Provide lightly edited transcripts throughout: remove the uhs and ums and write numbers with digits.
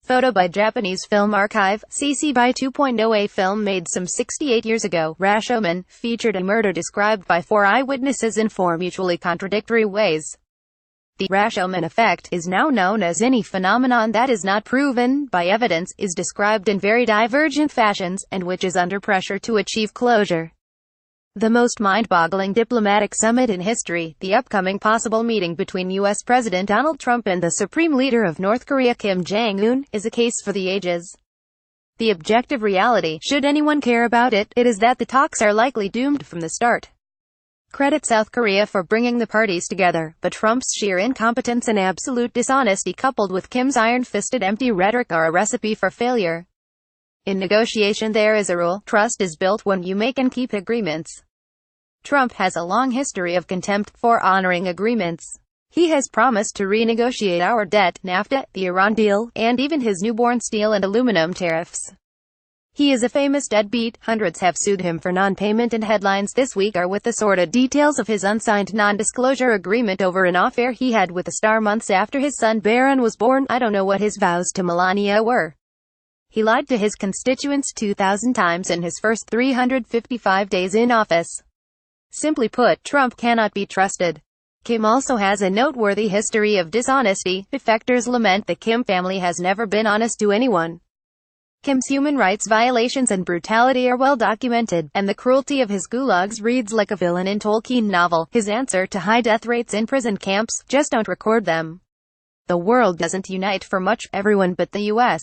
Photo by Japanese Film Archive, CC by 2.0. A film made some 68 years ago, Rashomon, featured a murder described by 4 eyewitnesses in 4 mutually contradictory ways. The Rashomon Effect is now known as any phenomenon that is not proven by evidence, is described in very divergent fashions, and which is under pressure to achieve closure. The most mind-boggling diplomatic summit in history, the upcoming possible meeting between U.S. President Donald Trump and the Supreme Leader of North Korea Kim Jong-un, is a case for the ages. The objective reality, should anyone care about it, is that the talks are likely doomed from the start. Credit South Korea for bringing the parties together, but Trump's sheer incompetence and absolute dishonesty coupled with Kim's iron-fisted empty rhetoric are a recipe for failure. In negotiation there is a rule: trust is built when you make and keep agreements. Trump has a long history of contempt for honoring agreements. He has promised to renegotiate our debt, NAFTA, the Iran deal, and even his newborn steel and aluminum tariffs. He is a famous deadbeat. Hundreds have sued him for non-payment, and headlines this week are with the sordid details of his unsigned non-disclosure agreement over an affair he had with a star months after his son Barron was born. I don't know what his vows to Melania were. He lied to his constituents 2,000 times in his first 355 days in office. Simply put, Trump cannot be trusted. Kim also has a noteworthy history of dishonesty. Defectors lament the Kim family has never been honest to anyone. Kim's human rights violations and brutality are well documented, and the cruelty of his gulags reads like a villain in Tolkien novel. His answer to high death rates in prison camps: just don't record them. The world doesn't unite for much. Everyone but the U.S.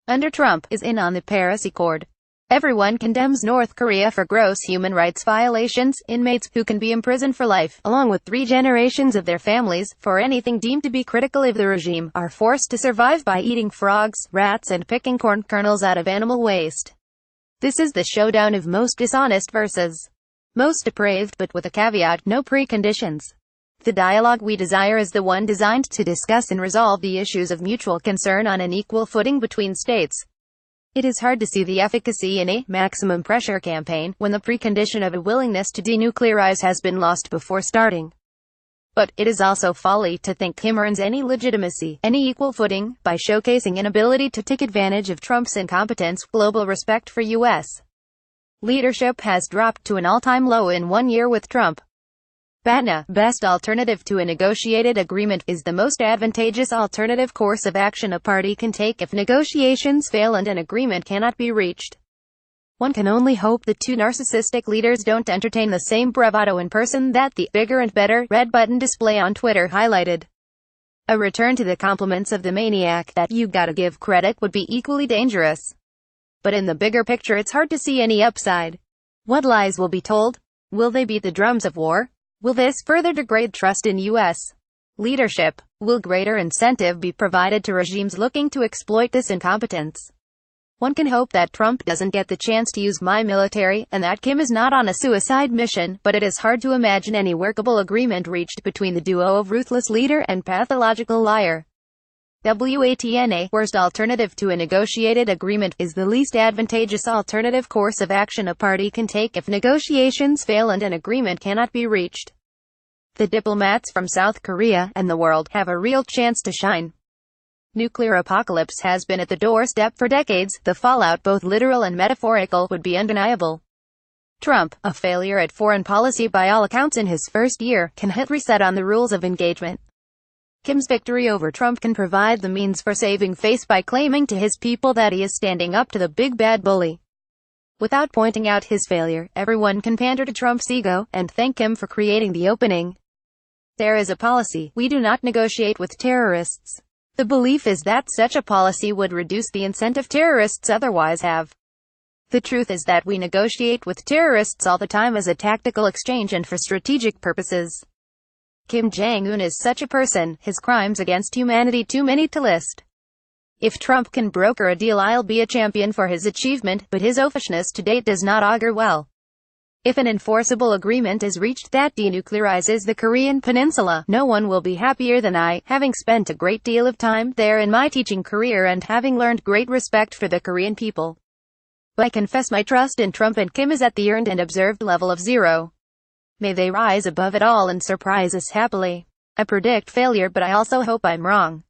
under Trump is in on the Paris Accord. Everyone condemns North Korea for gross human rights violations. Inmates, who can be imprisoned for life, along with 3 generations of their families, for anything deemed to be critical of the regime, are forced to survive by eating frogs, rats, and picking corn kernels out of animal waste. This is the showdown of most dishonest versus most depraved, but with a caveat: no preconditions. The dialogue we desire is the one designed to discuss and resolve the issues of mutual concern on an equal footing between states. It is hard to see the efficacy in a maximum pressure campaign when the precondition of a willingness to denuclearize has been lost before starting. But it is also folly to think Kim earns any legitimacy, any equal footing, by showcasing an ability to take advantage of Trump's incompetence. Global respect for U.S. leadership has dropped to an all-time low in 1 year with Trump. BATNA, best alternative to a negotiated agreement, is the most advantageous alternative course of action a party can take if negotiations fail and an agreement cannot be reached. One can only hope the 2 narcissistic leaders don't entertain the same bravado in person that the bigger and better red button display on Twitter highlighted. A return to the compliments of the maniac that you gotta give credit would be equally dangerous. But in the bigger picture it's hard to see any upside. What lies will be told? Will they beat the drums of war? Will this further degrade trust in U.S. leadership? Will greater incentive be provided to regimes looking to exploit this incompetence? One can hope that Trump doesn't get the chance to use my military, and that Kim is not on a suicide mission, but it is hard to imagine any workable agreement reached between the duo of ruthless leader and pathological liar. WATNA, worst alternative to a negotiated agreement, is the least advantageous alternative course of action a party can take if negotiations fail and an agreement cannot be reached. The diplomats from South Korea and the world have a real chance to shine. Nuclear apocalypse has been at the doorstep for decades. The fallout, both literal and metaphorical, would be undeniable. Trump, a failure at foreign policy by all accounts in his first year, can hit reset on the rules of engagement. Kim's victory over Trump can provide the means for saving face by claiming to his people that he is standing up to the big bad bully. Without pointing out his failure, everyone can pander to Trump's ego, and thank him for creating the opening. There is a policy: we do not negotiate with terrorists. The belief is that such a policy would reduce the incentive terrorists otherwise have. The truth is that we negotiate with terrorists all the time as a tactical exchange and for strategic purposes. Kim Jong-un is such a person, his crimes against humanity too many to list. If Trump can broker a deal, I'll be a champion for his achievement, but his oafishness to date does not augur well. If an enforceable agreement is reached that denuclearizes the Korean peninsula, no one will be happier than I, having spent a great deal of time there in my teaching career and having learned great respect for the Korean people. But I confess my trust in Trump and Kim is at the earned and observed level of 0. May they rise above it all and surprise us happily. I predict failure, but I also hope I'm wrong.